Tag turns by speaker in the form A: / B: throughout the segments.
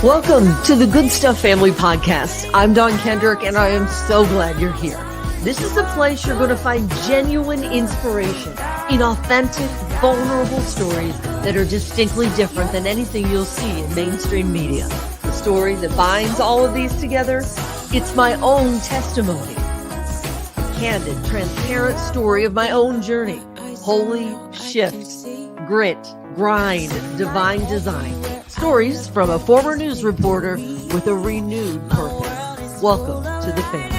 A: Welcome to the Good Stuff Family Podcast. I'm Dawn Kendrick, and I am so glad you're here. This is the place you're going to find genuine inspiration in authentic, vulnerable stories that are distinctly different than anything you'll see in mainstream media. The story that binds all of these together, it's my own testimony. A candid, transparent story of my own journey. Holy shifts, grit, grind, divine design. Stories from a former news reporter with a renewed purpose. Welcome to the family.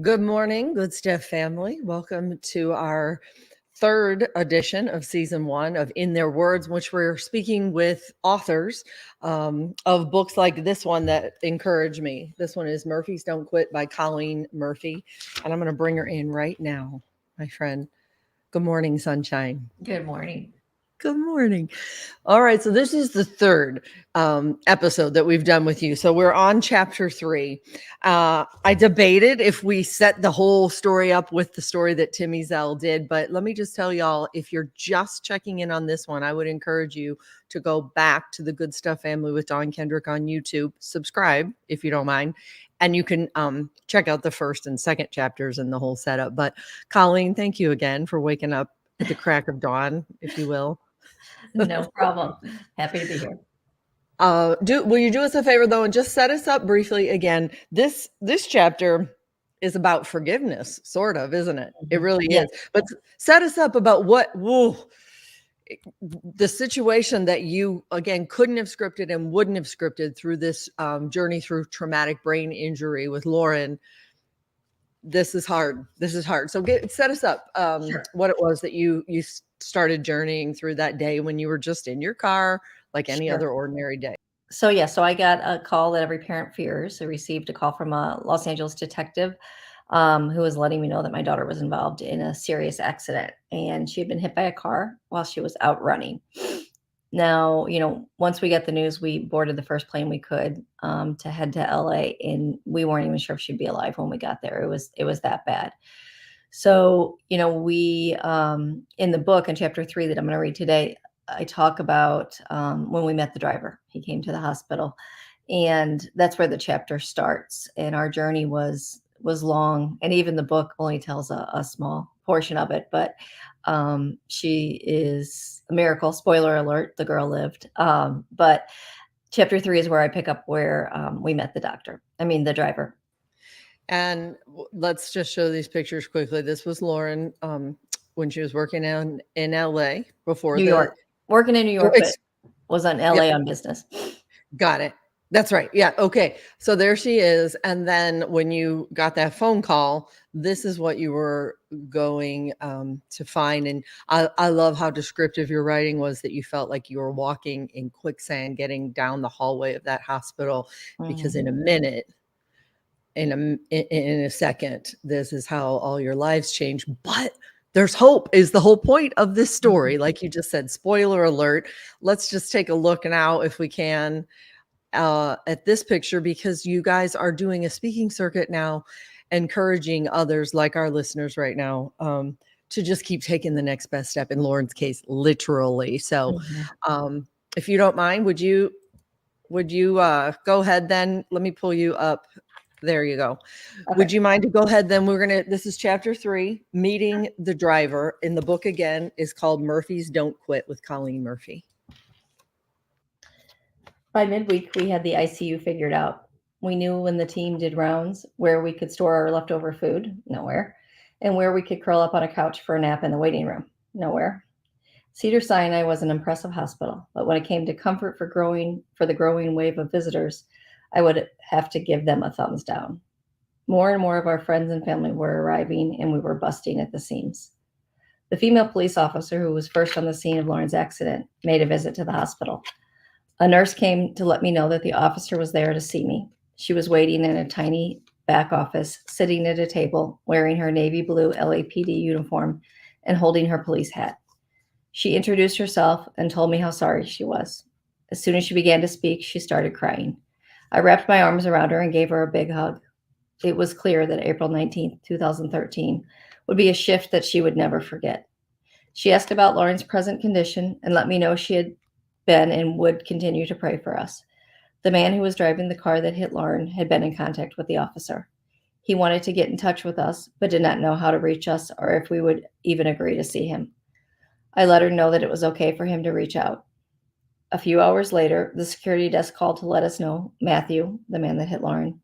A: Good morning, Good Stuff family. Welcome to our third edition of season 1 of In Their Words, in which we're speaking with authors of books like this one that encouraged me. This one is Murphys Don't Quit by Colleen Murphy. And I'm going to bring her in right now, my friend. Good morning, sunshine.
B: Good morning.
A: Good morning. All right. So this is the third episode that we've done with you. So we're on chapter 3. I debated if we set the whole story up with the story that Timmy Zell did. But let me just tell y'all, if you're just checking in on this one, I would encourage you to go back to the Good Stuff Family with Dawn Kendrick on YouTube. Subscribe if you don't mind. And you can check out the first and second chapters and the whole setup. But Colleen, thank you again for waking up at the crack of dawn, if you will.
B: No problem. Happy to be here.
A: Will you do us a favor though and just set us up briefly again? This chapter is about forgiveness, sort of, isn't it? It really is. But set us up about the situation that you again couldn't have scripted and wouldn't have scripted through this journey through traumatic brain injury with Lauren. This is hard. So set us up
B: Sure.
A: what it was that you started journeying through that day when you were just in your car like any other ordinary day.
B: So I got a call that every parent fears. I received a call from a Los Angeles detective who was letting me know that my daughter was involved in a serious accident and she had been hit by a car while she was out running. Now, once we got the news, we boarded the first plane we could to head to LA, and we weren't even sure if she'd be alive when we got there. It was that bad. So, we in the book in chapter 3 that I'm going to read today, I talk about when we met the driver. He came to the hospital, and that's where the chapter starts. And our journey was long, and even the book only tells a small portion of it. But she is a miracle. Spoiler alert: the girl lived. But chapter 3 is where I pick up where we met the driver.
A: And let's just show these pictures quickly. This was Lauren when she was working in LA before
B: New York. Working in New York, but was on LA on business.
A: Got it. That's right. Yeah. Okay. So there she is. And then when you got that phone call, this is what you were going to find. And I love how descriptive your writing was, that you felt like you were walking in quicksand, getting down the hallway of that hospital, because in a minute, in a second, this is how all your lives change. But there's hope is the whole point of this story. Like you just said, spoiler alert. Let's just take a look now, if we can, at this picture, because you guys are doing a speaking circuit now, encouraging others like our listeners right now to just keep taking the next best step. In Lauren's case, literally. So if you don't mind, would you go ahead then? Let me pull you up. There you go. Okay. Would you mind to go ahead then? This is chapter 3, meeting the driver. In the book again is called Murphys Don't Quit with Colleen Murphy.
B: By midweek, we had the ICU figured out. We knew when the team did rounds where we could store our leftover food, nowhere, and where we could curl up on a couch for a nap in the waiting room, nowhere. Cedars-Sinai was an impressive hospital, but when it came to comfort for the growing wave of visitors, I would have to give them a thumbs down. More and more of our friends and family were arriving, and we were busting at the seams. The female police officer who was first on the scene of Lauren's accident made a visit to the hospital. A nurse came to let me know that the officer was there to see me. She was waiting in a tiny back office, sitting at a table, wearing her navy blue LAPD uniform and holding her police hat. She introduced herself and told me how sorry she was. As soon as she began to speak, she started crying. I wrapped my arms around her and gave her a big hug. It was clear that April 19th, 2013 would be a shift that she would never forget. She asked about Lauren's present condition and let me know she had been and would continue to pray for us. The man who was driving the car that hit Lauren had been in contact with the officer. He wanted to get in touch with us, but did not know how to reach us or if we would even agree to see him. I let her know that it was okay for him to reach out. A few hours later, the security desk called to let us know Matthew, the man that hit Lauren,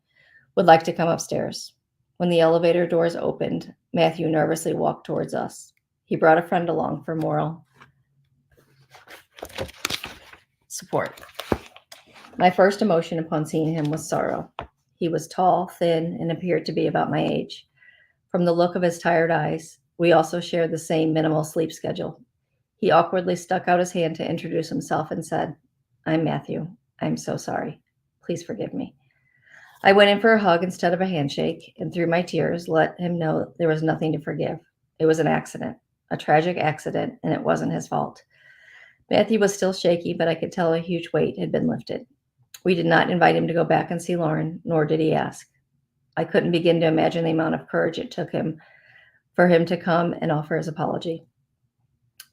B: would like to come upstairs. When the elevator doors opened, Matthew nervously walked towards us. He brought a friend along for moral support. My first emotion upon seeing him was sorrow. He was tall, thin, and appeared to be about my age. From the look of his tired eyes, we also shared the same minimal sleep schedule. He awkwardly stuck out his hand to introduce himself and said, "I'm Matthew. I'm so sorry. Please forgive me." I went in for a hug instead of a handshake, and through my tears, let him know there was nothing to forgive. It was an accident, a tragic accident, and it wasn't his fault. Matthew was still shaky, but I could tell a huge weight had been lifted. We did not invite him to go back and see Lauren, nor did he ask. I couldn't begin to imagine the amount of courage it took him for him to come and offer his apology.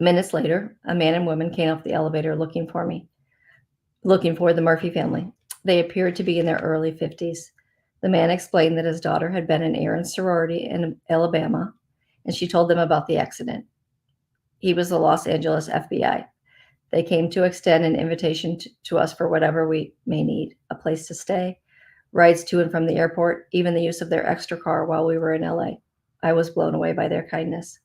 B: Minutes later, a man and woman came off the elevator looking for the Murphy family. They appeared to be in their early 50s. The man explained that his daughter had been in Aaron's sorority in Alabama, and she told them about the accident. He was the Los Angeles FBI. They came to extend an invitation to us for whatever we may need, a place to stay, rides to and from the airport, even the use of their extra car while we were in LA. I was blown away by their kindness.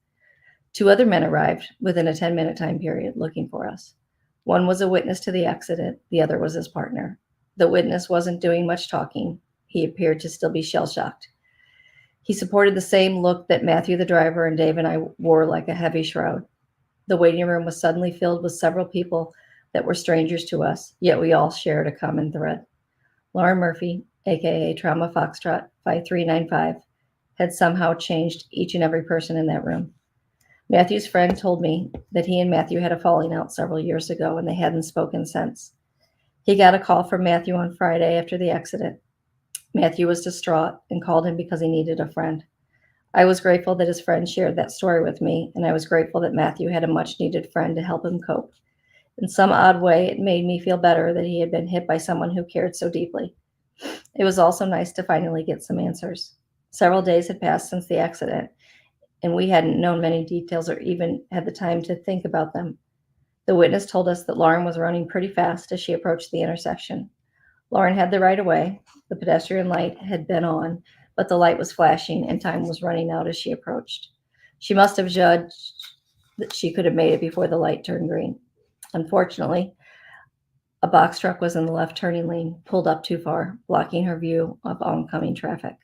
B: 2 other men arrived within a 10-minute time period looking for us. One was a witness to the accident. The other was his partner. The witness wasn't doing much talking. He appeared to still be shell-shocked. He supported the same look that Matthew, the driver, and Dave and I wore like a heavy shroud. The waiting room was suddenly filled with several people that were strangers to us, yet we all shared a common thread. Lauren Murphy, aka Trauma Foxtrot 5395, had somehow changed each and every person in that room. Matthew's friend told me that he and Matthew had a falling out several years ago and they hadn't spoken since. He got a call from Matthew on Friday after the accident. Matthew was distraught and called him because he needed a friend. I was grateful that his friend shared that story with me, and I was grateful that Matthew had a much-needed friend to help him cope. In some odd way, it made me feel better that he had been hit by someone who cared so deeply. It was also nice to finally get some answers. Several days had passed since the accident, and we hadn't known many details or even had the time to think about them. The witness told us that Lauren was running pretty fast as she approached the intersection. Lauren had the right of way. The pedestrian light had been on, but the light was flashing and time was running out as she approached. She must have judged that she could have made it before the light turned green. Unfortunately, a box truck was in the left turning lane, pulled up too far, blocking her view of oncoming traffic.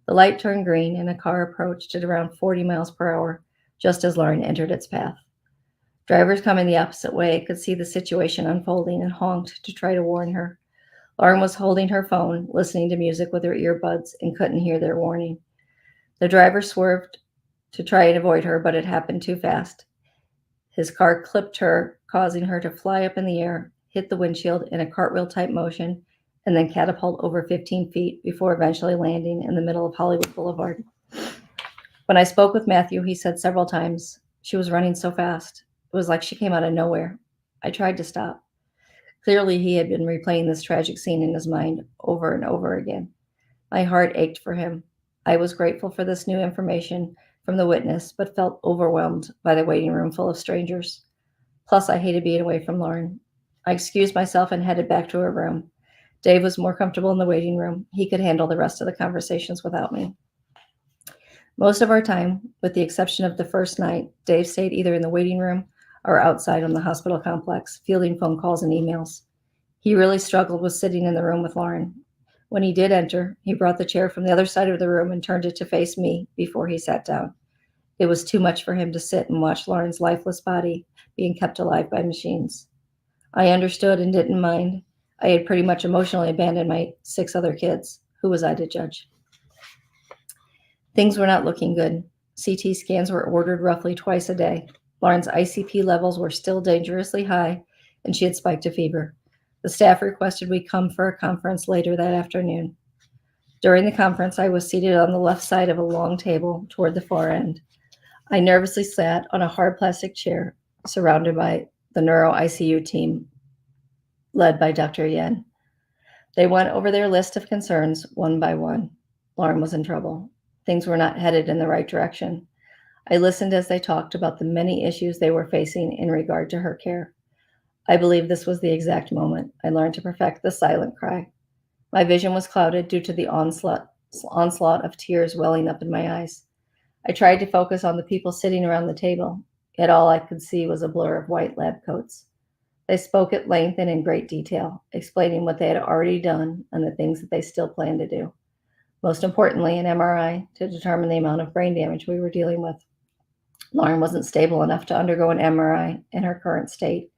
B: The light turned green and a car approached at around 40 miles per hour, just as Lauren entered its path. Drivers coming the opposite way could see the situation unfolding and honked to try to warn her. Lauren was holding her phone, listening to music with her earbuds, and couldn't hear their warning. The driver swerved to try and avoid her, but it happened too fast. His car clipped her, causing her to fly up in the air, hit the windshield in a cartwheel-type motion, and then catapult over 15 feet before eventually landing in the middle of Hollywood Boulevard. When I spoke with Matthew, he said several times, "She was running so fast. It was like she came out of nowhere." I tried to stop. Clearly, he had been replaying this tragic scene in his mind over and over again. My heart ached for him. I was grateful for this new information from the witness, but felt overwhelmed by the waiting room full of strangers. Plus, I hated being away from Lauren. I excused myself and headed back to her room. Dave was more comfortable in the waiting room. He could handle the rest of the conversations without me. Most of our time, with the exception of the first night, Dave stayed either in the waiting room or outside on the hospital complex, fielding phone calls and emails. He really struggled with sitting in the room with Lauren. When he did enter, he brought the chair from the other side of the room and turned it to face me before he sat down. It was too much for him to sit and watch Lauren's lifeless body being kept alive by machines. I understood and didn't mind. I had pretty much emotionally abandoned my 6 other kids. Who was I to judge? Things were not looking good. CT scans were ordered roughly twice a day. Lauren's ICP levels were still dangerously high, and she had spiked a fever. The staff requested we come for a conference later that afternoon. During the conference, I was seated on the left side of a long table toward the far end. I nervously sat on a hard plastic chair surrounded by the neuro ICU team led by Dr. Yen. They went over their list of concerns one by one. Lauren was in trouble. Things were not headed in the right direction. I listened as they talked about the many issues they were facing in regard to her care. I believe this was the exact moment I learned to perfect the silent cry. My vision was clouded due to the onslaught of tears welling up in my eyes. I tried to focus on the people sitting around the table, yet all I could see was a blur of white lab coats. They spoke at length and in great detail, explaining what they had already done and the things that they still planned to do. Most importantly, an MRI to determine the amount of brain damage we were dealing with. Lauren wasn't stable enough to undergo an MRI in her current state.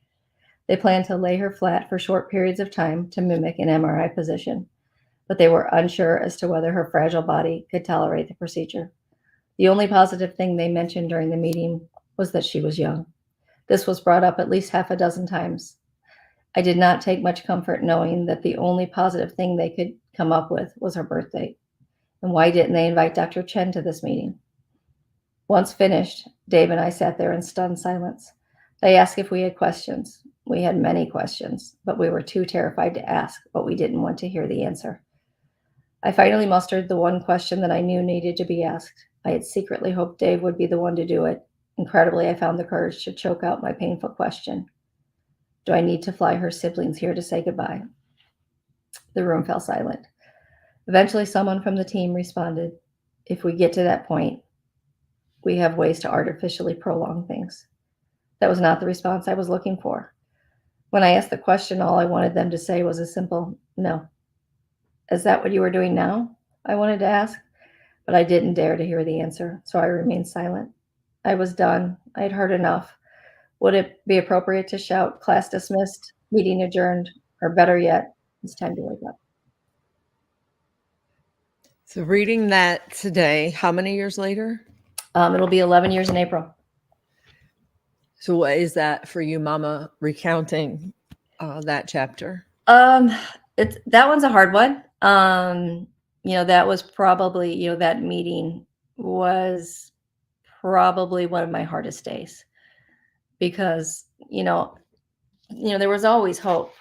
B: They planned to lay her flat for short periods of time to mimic an MRI position, but they were unsure as to whether her fragile body could tolerate the procedure. The only positive thing they mentioned during the meeting was that she was young. This was brought up at least half a dozen times. I did not take much comfort knowing that the only positive thing they could come up with was her birth date. And why didn't they invite Dr. Chen to this meeting? Once finished, Dave and I sat there in stunned silence. They asked if we had questions. We had many questions, but we were too terrified to ask what we didn't want to hear the answer. I finally mustered the one question that I knew needed to be asked. I had secretly hoped Dave would be the one to do it. Incredibly, I found the courage to choke out my painful question. Do I need to fly her siblings here to say goodbye? The room fell silent. Eventually, someone from the team responded, if we get to that point, we have ways to artificially prolong things. That was not the response I was looking for. When I asked the question, all I wanted them to say was a simple no. Is that what you are doing now? I wanted to ask, but I didn't dare to hear the answer, so I remained silent. I was done. I had heard enough. Would it be appropriate to shout, class dismissed, meeting adjourned, or better yet, it's time to wake up?
A: So reading that today, how many years later?
B: It'll be 11 years in April.
A: So what is that for you, Mama, recounting that chapter?
B: That one's a hard one. That was probably, that meeting was probably one of my hardest days because, there was always hope,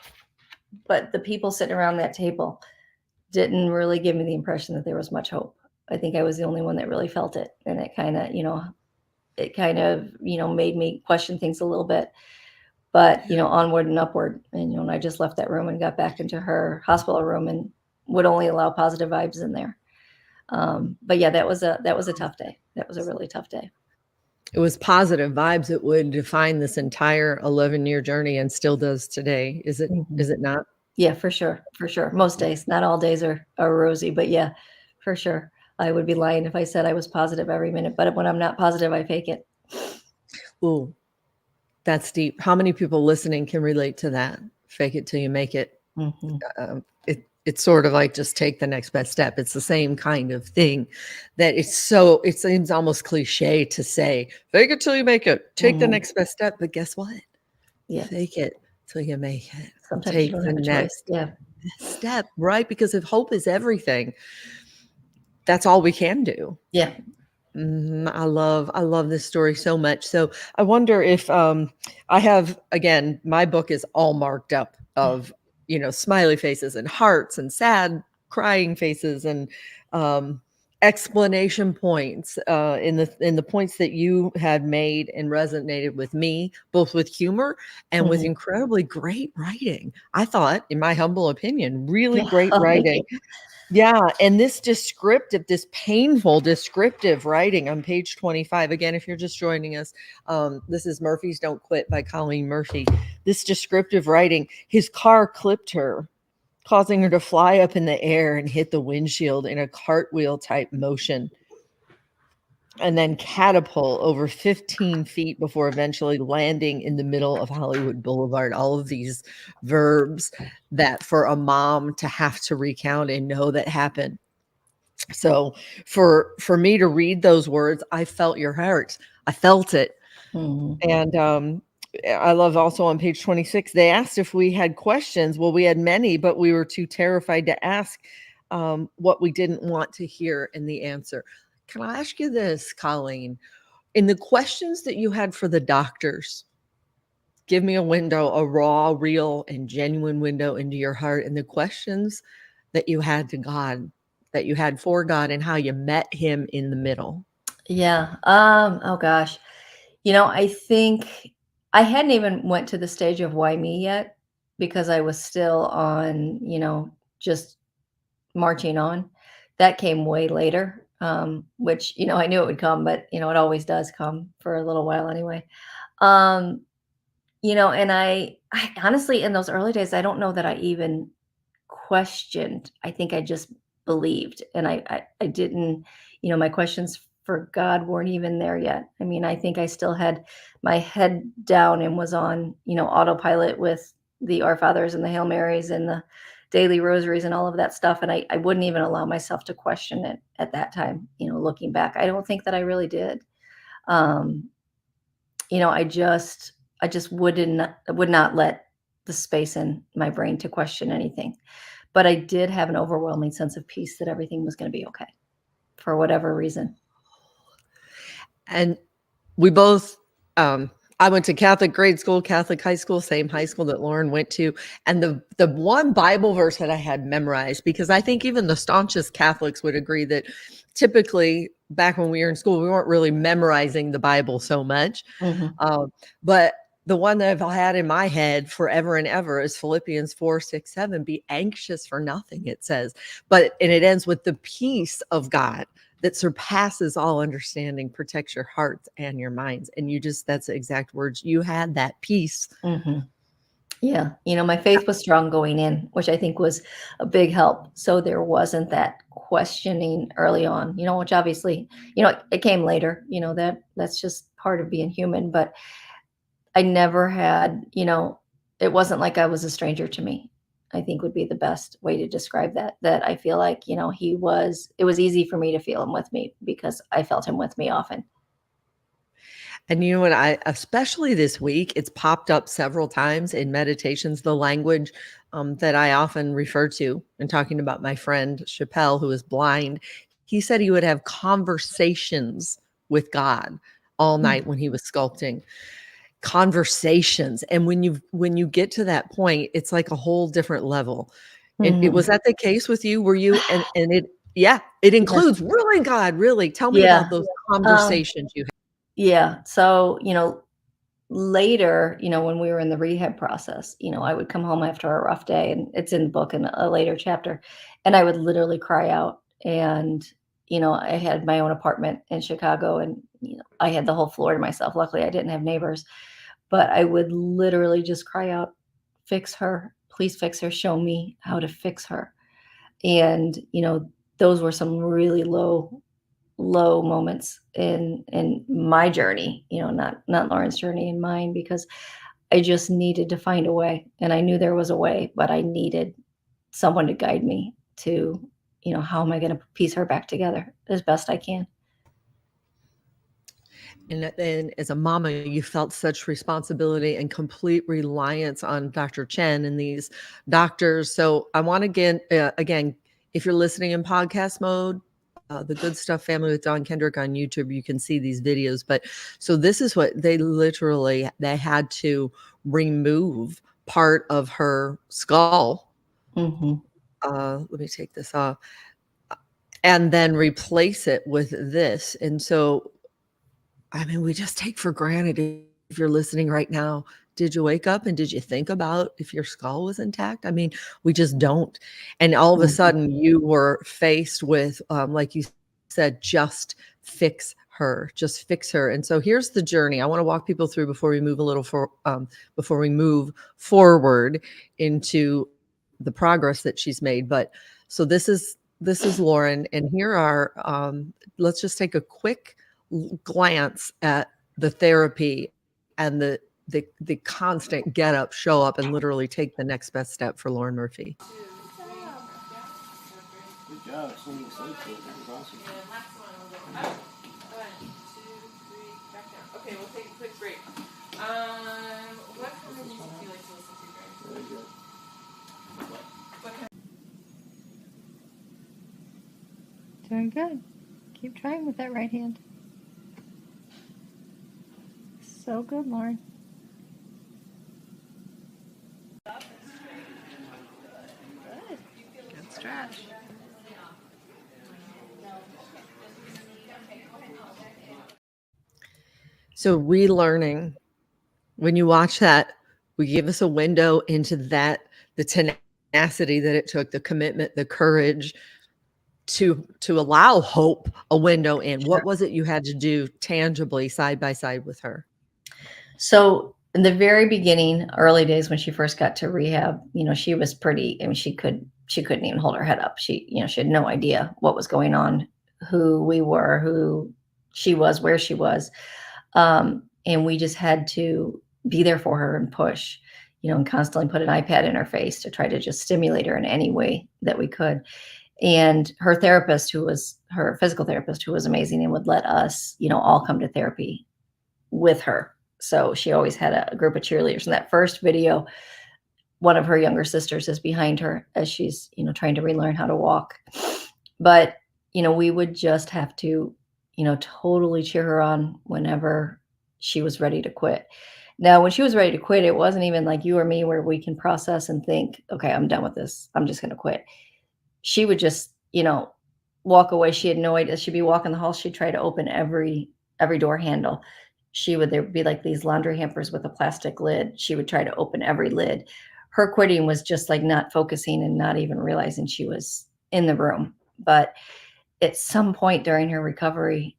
B: but the people sitting around that table didn't really give me the impression that there was much hope. I think I was the only one that really felt it. And it kind of, made me question things a little bit, but, onward and upward. And I just left that room and got back into her hospital room and would only allow positive vibes in there. But yeah, that was a tough day. That was a really tough day.
A: It was positive vibes that would define this entire 11-year journey and still does today. Is it?
B: Mm-hmm.
A: Is it not?
B: Yeah, for sure. For sure. Most days, not all days are rosy, but yeah, for sure. I would be lying if I said I was positive every minute, but when I'm not positive, I fake it.
A: Ooh, that's deep. How many people listening can relate to that? Fake it till you make it.
B: Mm-hmm.
A: It's sort of like just take the next best step. It's the same kind of thing that it seems almost cliche to say, fake it till you make it, take the next best step. But guess what?
B: Yeah.
A: Fake it till you make it.
B: Sometimes
A: Take
B: you don't
A: the
B: have a
A: next
B: choice.
A: step, right? Because if hope is everything, that's all we can do.
B: Yeah.
A: I love this story so much. So I wonder if I have, again, my book is all marked up of, smiley faces and hearts and sad crying faces and explanation points in the points that you had made and resonated with me, both with humor and with incredibly great writing. I thought, in my humble opinion, really great writing. Yeah. And this painful descriptive writing on page 25. Again, if you're just joining us, this is Murphy's Don't Quit by Colleen Murphy. This descriptive writing, his car clipped her, causing her to fly up in the air and hit the windshield in a cartwheel type motion, and then catapult over 15 feet before eventually landing in the middle of Hollywood Boulevard. All of these verbs that for a mom to have to recount and know that happened. So for me to read those words, I felt your heart. I felt it. And I love also on page 26, they asked if we had questions. Well, we had many, but we were too terrified to ask. what we didn't want to hear in the answer. Can I ask you this, Colleen? In the questions that you had for the doctors, give me a window, a raw, real, and genuine window into your heart, and the questions that you had to God, that you had for God, and how you met Him in the middle.
B: Yeah. Oh gosh. I think I hadn't even went to the stage of why me yet because I was still on, just marching on. That came way later, which, I knew it would come, but, it always does come for a little while anyway. Um, and I honestly, in those early days, I don't know that I even questioned. I think I just believed, and I didn't, my questions for God weren't even there yet. I mean, I think I still had my head down and was on, autopilot with the Our Fathers and the Hail Marys and the daily rosaries and all of that stuff. And I wouldn't even allow myself to question it at that time, looking back. I don't think that I really did. Um, I just would not let the space in my brain to question anything. But I did have an overwhelming sense of peace that everything was gonna be okay for whatever reason.
A: And we both, I went to Catholic grade school, Catholic high school, same high school that Lauren went to. And the one Bible verse that I had memorized, because I think even the staunchest Catholics would agree that typically back when we were in school, we weren't really memorizing the Bible so much.
B: Mhm.
A: But the one that I've had in my head forever and ever is Philippians 4, 6, 7. Be anxious for nothing, it says. And it ends with the peace of God that surpasses all understanding, protects your hearts and your minds. And that's the exact words. You had that peace.
B: Mhm. Yeah, my faith was strong going in, which I think was a big help. So there wasn't that questioning early on, which obviously, it came later, that's just part of being human. But I never had, it wasn't like I was a stranger to me. I think would be the best way to describe that. That I feel like, it was easy for me to feel him with me because I felt him with me often.
A: And you know what? Especially this week, it's popped up several times in meditations, the language that I often refer to in talking about my friend Chappelle, who is blind. He said he would have conversations with God all night when he was sculpting. Conversations. And when you get to that point, it's like a whole different level. It
B: Mhm.
A: was that the case with you? Were you and it yeah, it
B: Yeah.
A: includes really God, really. Tell me about
B: Yeah.
A: those
B: Um,
A: conversations you had.
B: yeah. So, later, when we were in the rehab process, I would come home after a rough day, and it's in the book in a later chapter, and I would literally cry out. And, I had my own apartment in Chicago, and, I had the whole floor to myself. Luckily, I didn't have neighbors, but I would literally just cry out, fix her, please fix her, show me how to fix her. And, those were some really low moments in my journey, not Lauren's journey, in mine, because I just needed to find a way, and I knew there was a way, but I needed someone to guide me to, how am I going to piece her back together as best I can.
A: And then as a mama, you felt such responsibility and complete reliance on Dr. Chen and these doctors. So I want to again, if you're listening in podcast mode, the Good Stuff Family with Don Kendrick on YouTube, you can see these videos. But so this is what they had to remove part of her skull.
B: Mhm.
A: Let me take this off and then replace it with this. And so I mean, we just take for granted if you're listening right now. Did you wake up and did you think about if your skull was intact? I mean, we just don't. And all of a
B: Mhm.
A: sudden, you were faced with, like you said, just fix her, just fix her. And so here's the journey. I want to walk people through before we move before we move forward into the progress that she's made. But so this is Lauren, and here are. Let's just take a quick glance at the therapy and the constant get up, show up, and literally take the next best step for Lauren Murphy.
C: Good job. Singing so cool. That was awesome. Very good.
B: Doing good. Keep trying with that right hand. So good, Lauren.
A: Good stretch. So relearning, when you watch that, we give us a window into that, the tenacity that it took, the commitment, the courage to allow hope a window in.
B: Sure.
A: What was it you had to do tangibly side by side with her?
B: So in the very beginning, early days when she first got to rehab, she was pretty, I mean, she couldn't even hold her head up. She had no idea what was going on, who we were, who she was, where she was. And we just had to be there for her and push, and constantly put an iPad in her face to try to just stimulate her in any way that we could. And her therapist, who was her physical therapist, who was amazing and would let us, all come to therapy with her. So she always had a group of cheerleaders. In that first video, one of her younger sisters is behind her as she's, trying to relearn how to walk. But, we would just have to, totally cheer her on whenever she was ready to quit. Now, when she was ready to quit, it wasn't even like you or me where we can process and think, okay, I'm done with this. I'm just going to quit. She would just, walk away. She had no idea. She'd be walking the hall. She'd try to open every door handle. There would be like these laundry hampers with a plastic lid. She would try to open every lid. Her quitting was just like not focusing and not even realizing she was in the room. But at some point during her recovery,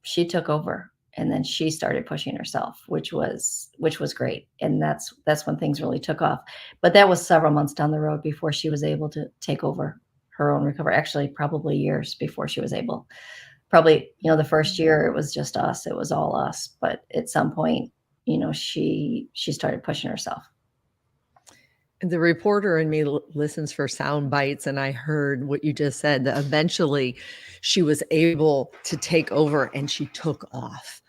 B: she took over, and then she started pushing herself, which was great. And that's when things really took off. But that was several months down the road before she was able to take over her own recovery. Actually, probably years before she was able. Probably, the first year it was just us. It was all us. But at some point, she started pushing herself.
A: The reporter in me listens for sound bites, and I heard what you just said, that eventually she was able to take over and she took off.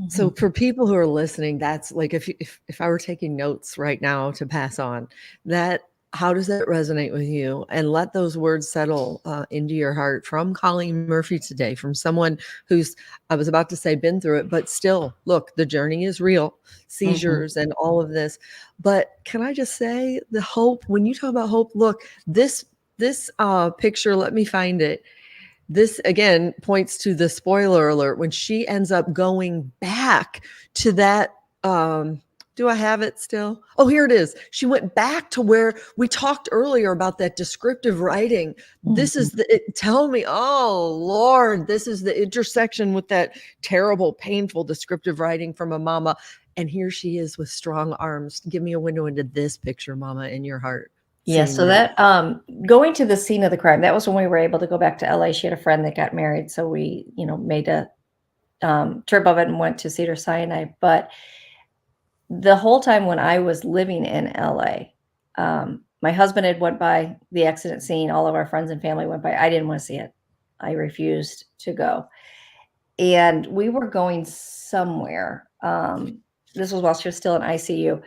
A: So for people who are listening, that's like, if I were taking notes right now to pass on, that, how does that resonate with you? And let those words settle into your heart from Colleen Murphy today, from someone who's, I was about to say, been through it, but still, look, the journey is real, seizures and all of this. But can I just say, the hope, when you talk about hope, look, this picture, let me find it. This again points to the spoiler alert when she ends up going back to that. Do I have it still? Oh, here it is. She went back to where we talked earlier about that descriptive writing. This is tell me, oh Lord, this is the intersection with that terrible, painful descriptive writing from a mama. And here she is with strong arms. Give me a window into this picture, mama, in your heart.
B: Yeah, so that going to the scene of the crime, that was when we were able to go back to LA. She had a friend that got married, so we, made a trip of it and went to Cedar Sinai. But the whole time when I was living in LA, my husband had went by the accident scene. All of our friends and family went by. I didn't want to see it. I refused to go. And we were going somewhere. This was while she was still in ICU.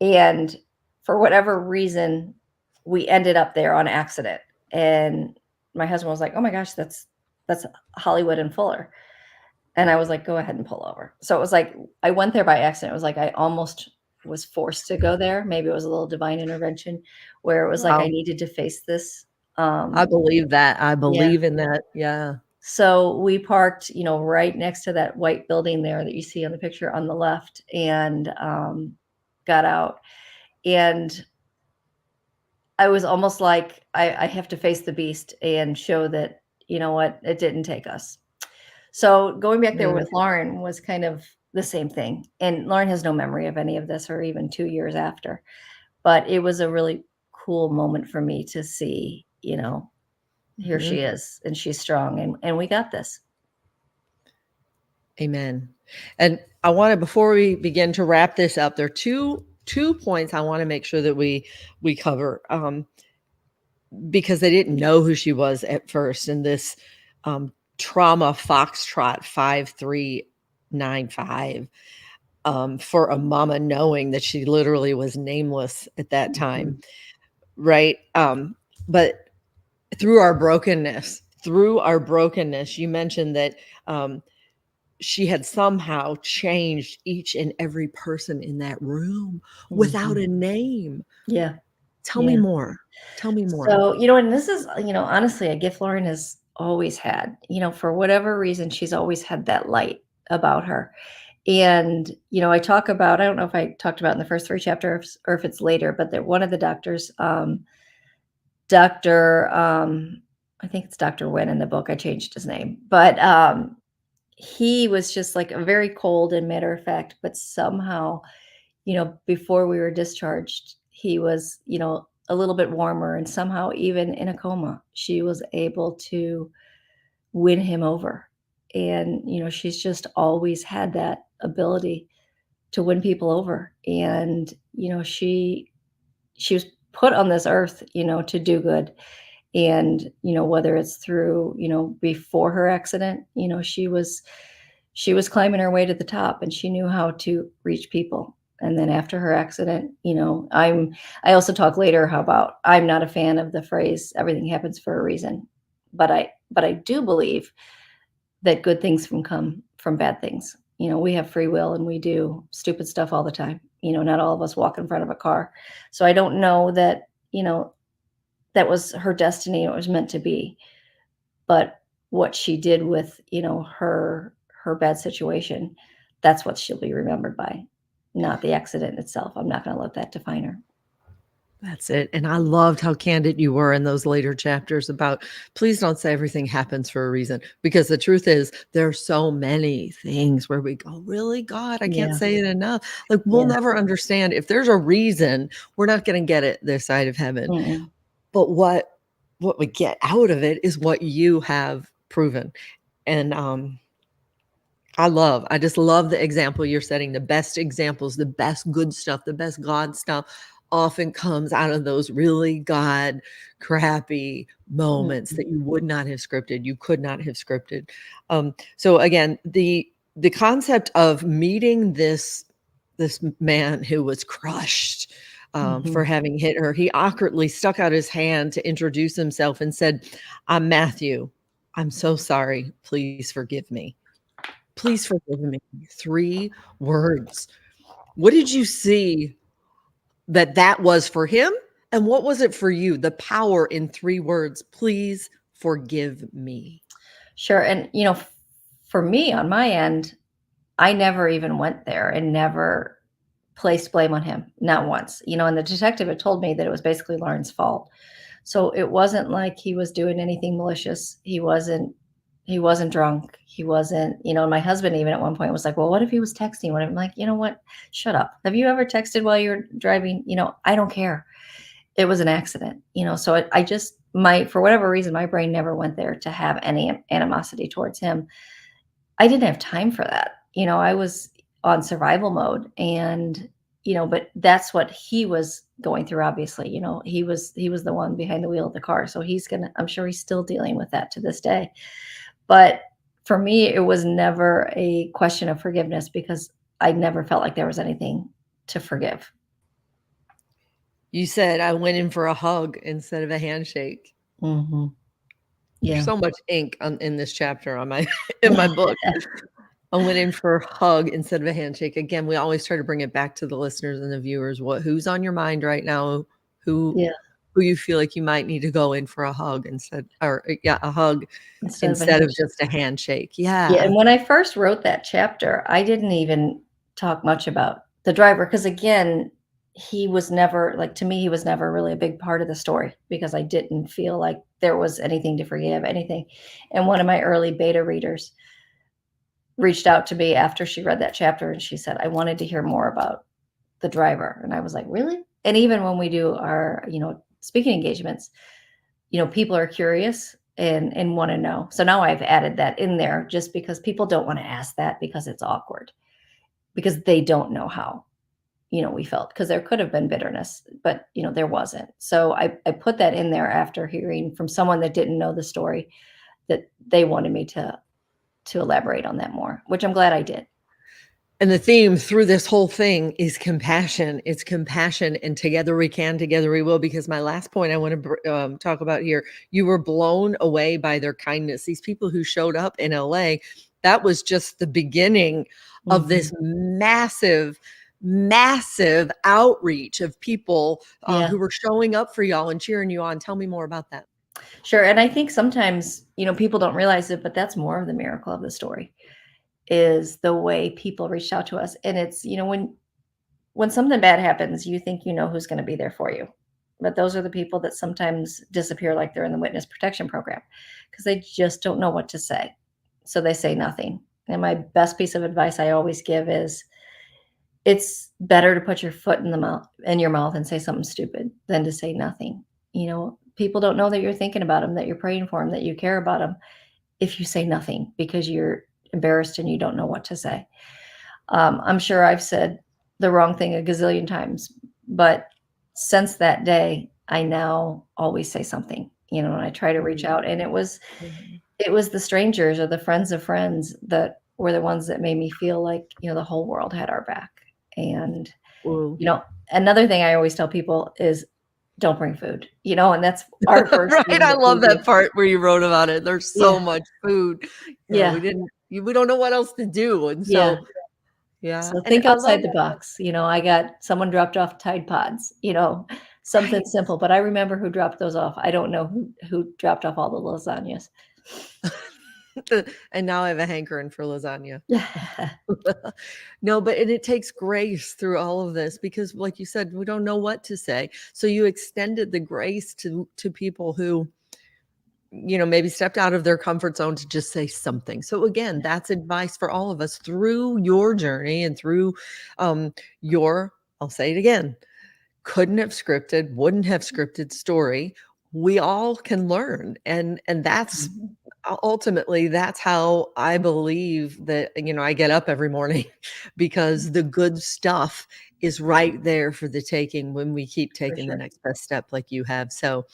B: And for whatever reason, we ended up there on accident. And my husband was like, oh my gosh, that's Hollywood and Fuller. And I was like, go ahead and pull over. So it was like, I went there by accident. It was like, I almost was forced to go there. Maybe it was a little divine intervention where it was like, I needed to face this.
A: I believe that. I believe in that. Yeah.
B: So we parked, right next to that white building there that you see on the picture on the left, and got out. And I was almost like, I have to face the beast and show that, what, it didn't take us. So going back there with Lauren was kind of the same thing. And Lauren has no memory of any of this, or even 2 years after. But it was a really cool moment for me to see, here she is, and she's strong, and we got this.
A: Amen. And I want to, before we begin to wrap this up, there are two points I want to make sure that we cover, because they didn't know who she was at first in this trauma foxtrot 5395, for a mama, knowing that she literally was nameless at that time, right? But through our brokenness, through our brokenness, you mentioned that she had somehow changed each and every person in that room without a name.
B: Yeah.
A: Tell me more. Tell me more.
B: So, and this is, honestly, a gift Lauren has always had. For whatever reason, she's always had that light about her. And, I talk about, I don't know if I talked about in the first 3 chapters or if it's later, but that one of the doctors, Dr. I think it's Dr. Wynn in the book. I changed his name, but he was just like a very cold and matter of fact, but somehow, before we were discharged, he was, a little bit warmer, and somehow even in a coma, she was able to win him over. And, she's just always had that ability to win people over. And, she was put on this earth, to do good. And, whether it's through, before her accident, she was climbing her way to the top, and she knew how to reach people. And then after her accident, I also talk later how about I'm not a fan of the phrase everything happens for a reason. But I do believe that good things come from bad things. We have free will and we do stupid stuff all the time. Not all of us walk in front of a car. So I don't know that, that was her destiny, it was meant to be. But what she did with, her bad situation, that's what she'll be remembered by, not the accident itself. I'm not going to let that define her.
A: That's it. And I loved how candid you were in those later chapters about please don't say everything happens for a reason. Because the truth is, there are so many things where we go, really, God, I can't
B: Yeah.
A: say it enough. Like, we'll
B: Yeah.
A: never understand. If there's a reason, we're not going to get it this side of heaven.
B: Mm-mm.
A: But what we get out of it is what you have proven. And I just love the example you're setting. The best examples, the best good stuff, the best God stuff often comes out of those really God crappy moments that you would not have scripted, you could not have scripted. So again, the concept of meeting this man who was crushed for having hit her, he awkwardly stuck out his hand to introduce himself and said, "I'm Matthew. I'm so sorry. Please forgive me." Please forgive me. 3 words. What did you see that was for him? And what was it for you? The power in 3 words. Please forgive me.
B: Sure. And, for me on my end, I never even went there and never placed blame on him. Not once. And the detective had told me that it was basically Lauren's fault. So it wasn't like he was doing anything malicious. He wasn't drunk. He wasn't, my husband even at one point was like, well, what if he was texting? What if I'm like, you know what? Shut up. Have you ever texted while you're driving? I don't care. It was an accident, so I just, for whatever reason, my brain never went there to have any animosity towards him. I didn't have time for that. I was on survival mode, and, but that's what he was going through. Obviously, he was the one behind the wheel of the car. So I'm sure he's still dealing with that to this day. But for me, it was never a question of forgiveness because I never felt like there was anything to forgive.
A: You said I went in for a hug instead of a handshake.
B: Mm-hmm. Yeah.
A: There's so much ink in this chapter on my in my book. I went in for a hug instead of a handshake. Again, we always try to bring it back to the listeners and the viewers. Who's on your mind right now? Who you feel like you might need to go in for a hug a hug instead of just a handshake. Yeah.
B: Yeah. And when I first wrote that chapter, I didn't even talk much about the driver because, again, he was never, like, to me, he was never really a big part of the story because I didn't feel like there was anything to forgive, anything. And one of my early beta readers reached out to me after she read that chapter, and she said, I wanted to hear more about the driver. And I was like, really? And even when we do our, speaking engagements, people are curious and want to know. So now I've added that in there just because people don't want to ask that because it's awkward, because they don't know how, we felt, because there could have been bitterness, but, there wasn't. So I put that in there after hearing from someone that didn't know the story, that they wanted me to elaborate on that more, which I'm glad I did.
A: And the theme through this whole thing is compassion. It's compassion, and together we can, together we will. Because my last point I want to talk about here, you were blown away by their kindness. These people who showed up in LA, that was just the beginning of this massive, massive outreach of people
B: Yeah.
A: who were showing up for y'all and cheering you on. Tell me more about that.
B: Sure. And I think sometimes, people don't realize it, but that's more of the miracle of the story, is the way people reached out to us. And it's, when something bad happens, you think you know who's going to be there for you. But those are the people that sometimes disappear, like they're in the witness protection program, because they just don't know what to say. So they say nothing. And my best piece of advice I always give is, it's better to put your foot in your mouth and say something stupid than to say nothing. People don't know that you're thinking about them, that you're praying for them, that you care about them, if you say nothing because you're embarrassed and you don't know what to say. I'm sure I've said the wrong thing a gazillion times, but since that day, I now always say something, and I try to reach out. And it was the strangers or the friends of friends that were the ones that made me feel like, the whole world had our back. And,
A: Ooh.
B: another thing I always tell people is, don't bring food, and that's our first
A: Right.
B: thing
A: I
B: that
A: love
B: we
A: that
B: do.
A: part where you wrote about it. There's so
B: Yeah.
A: much food.
B: Yeah.
A: We don't know what else to do. And
B: Yeah.
A: so, yeah.
B: So
A: And
B: think
A: I love
B: outside the box. I got someone dropped off Tide Pods, something
A: right.
B: simple, but I remember who dropped those off. I don't know who dropped off all the lasagnas.
A: And now I have a hankering for lasagna. No, but and it takes grace through all of this because, like you said, we don't know what to say. So you extended the grace to people who, maybe stepped out of their comfort zone to just say something. So again, that's advice for all of us through your journey and through your, I'll say it again, couldn't have scripted, wouldn't have scripted story. We all can learn. And that's ultimately, that's how I believe that, I get up every morning because the good stuff is right there for the taking when we keep taking the
B: sure.
A: next best step like you have. So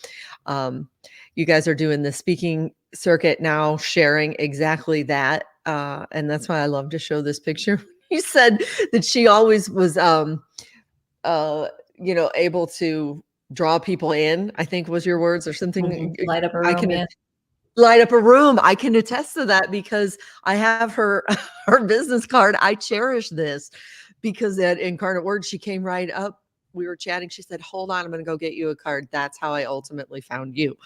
A: you guys are doing the speaking circuit now, sharing exactly that. And that's why I love to show this picture. You said that she always was able to draw people in, I think was your words or something.
B: Light up a
A: I
B: room,
A: can
B: yeah.
A: light up a room. I can attest to that because I have her her business card. I cherish this because at Incarnate Word, she came right up. We were chatting. She said, "Hold on, I'm going to go get you a card." That's how I ultimately found you.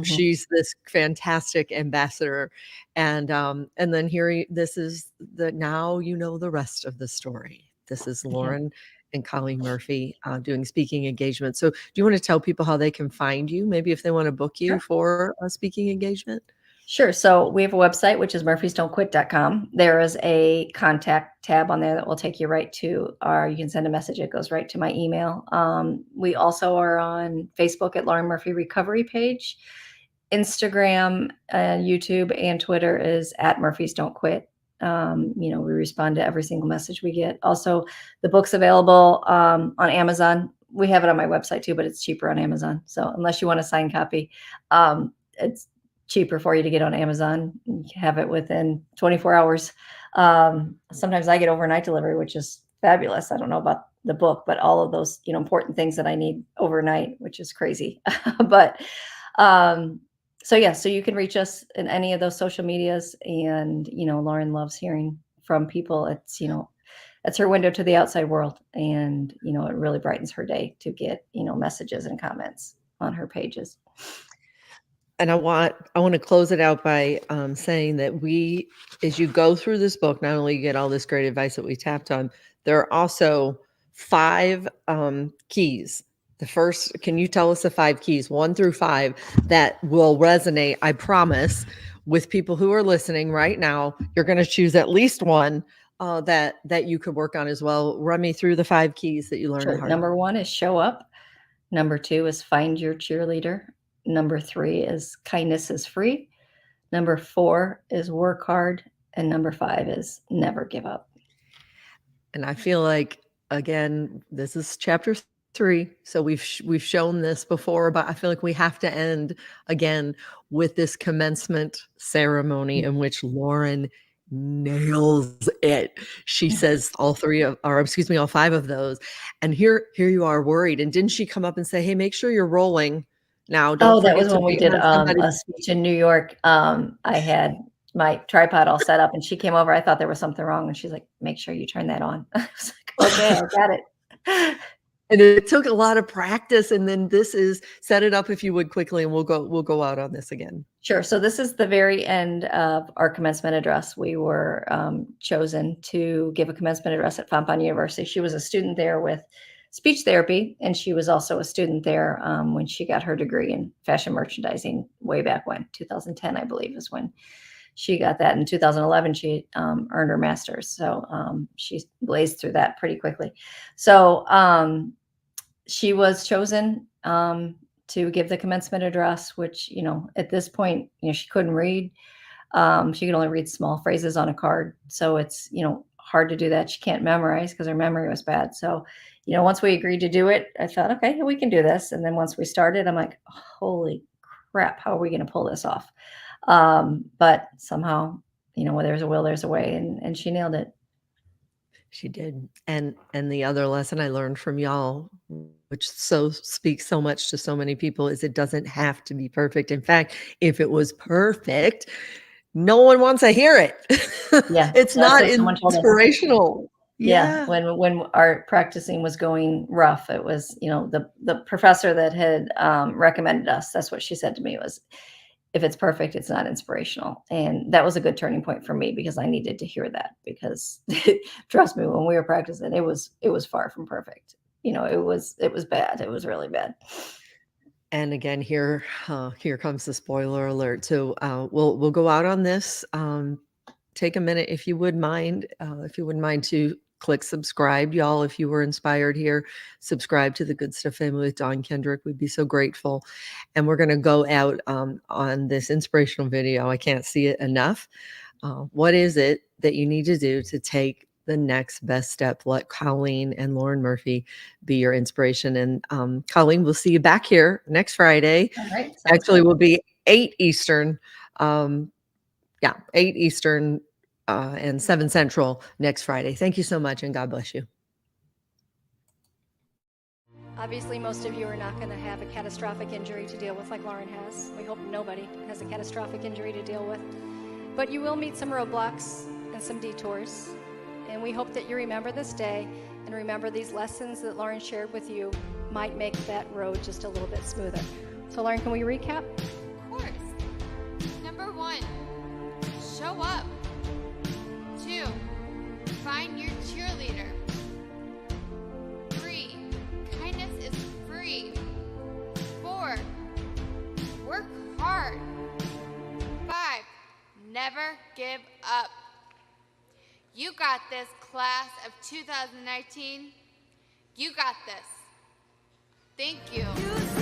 A: She's this fantastic ambassador, and then this is the now the rest of the story. This is Lauren and Colleen Murphy doing speaking engagements. So, do you want to tell people how they can find you? Maybe if they want to book you
B: Sure.
A: for a speaking engagement.
B: Sure. So we have a website, which is murphysdon'tquit.com. There is a contact tab on there that will take you right to you can send a message. It goes right to my email. We also are on Facebook at Lauren Murphy Recovery page. Instagram, YouTube, and Twitter is at Murphys Don't Quit. We respond to every single message we get. Also, the book's available on Amazon. We have it on my website too, but it's cheaper on Amazon. So unless you want a signed copy, it's cheaper for you to get on Amazon. You can have it within 24 hours. Sometimes I get overnight delivery, which is fabulous. I don't know about the book, but all of those, important things that I need overnight, which is crazy. But so you can reach us in any of those social medias. And, Lauren loves hearing from people. It's, it's her window to the outside world. And, it really brightens her day to get, messages and comments on her pages.
A: And I want to close it out by saying that as you go through this book, not only you get all this great advice that we tapped on, there are also 5 keys. The first, can you tell us the 5 keys, 1 through 5, that will resonate, I promise, with people who are listening right now? You're going to choose at least one that you could work on as well. Run me through the 5 keys that you learned.
B: Sure. Number 1 is show up. Number 2 is find your cheerleader. Number 3 is kindness is free. Number 4 is work hard. And number 5 is never give up.
A: And I feel like, again, this is chapter 3. So we've shown this before, but I feel like we have to end again with this commencement ceremony in which Lauren nails it. She says all five of those. And here you are worried. And didn't she come up and say, hey, make sure you're rolling now. Don't
B: Oh, that
A: forget
B: was
A: to
B: when we
A: be
B: did
A: on somebody.
B: a speech in New York. I had my tripod all set up, and she came over. I thought there was something wrong, and she's like, "Make sure you turn that on." I was like, "Okay, I got it."
A: And it took a lot of practice. And then this is set it up if you would quickly, and we'll go out on this again.
B: Sure. So this is the very end of our commencement address. We were chosen to give a commencement address at Fontbonne University. She was a student there with speech therapy, and she was also a student there when she got her degree in fashion merchandising way back when, 2010, I believe, is when she got that. In 2011, she earned her master's. So she blazed through that pretty quickly. So she was chosen to give the commencement address, which, at this point, she couldn't read. She could only read small phrases on a card. So it's, hard to do that. She can't memorize because her memory was bad. So, once we agreed to do it, I thought, okay, we can do this. And then once we started, I'm like, holy crap, how are we going to pull this off? But somehow, where there's a will, there's a way. And she nailed it.
A: She did. And the other lesson I learned from y'all, which speaks so much to so many people, is it doesn't have to be perfect. In fact, if it was perfect, no one wants to hear it.
B: Yeah,
A: It's
B: that's
A: not
B: what someone told us.
A: inspirational.
B: Yeah,
A: Yeah.
B: when our practicing was going rough, it was, the professor that had recommended us. That's what she said to me was, if it's perfect, it's not inspirational. And that was a good turning point for me because I needed to hear that because trust me, when we were practicing, it was far from perfect. It was bad. It was really bad.
A: And again, here comes the spoiler alert. So we'll go out on this. Take a minute, if you wouldn't mind, to click subscribe, y'all. If you were inspired here, subscribe to the Good Stuff Family with Dawn Kendrick. We'd be so grateful. And we're going to go out on this inspirational video. I can't see it enough. What is it that you need to do to take the next best step? Let Colleen and Lauren Murphy be your inspiration. And Colleen, we'll see you back here next Friday.
B: All right.
A: Actually, we'll be 8 Eastern. 8 Eastern and 7 Central next Friday. Thank you so much, and God bless you.
D: Obviously, most of you are not going to have a catastrophic injury to deal with like Lauren has. We hope nobody has a catastrophic injury to deal with. But you will meet some roadblocks and some detours. And we hope that you remember this day and remember these lessons that Lauren shared with you might make that road just a little bit smoother. So Lauren, can we recap?
E: Of course. Number 1, show up. 2, find your cheerleader. 3, kindness is free. 4, work hard. 5, never give up. You got this, class of 2019. You got this. Thank you.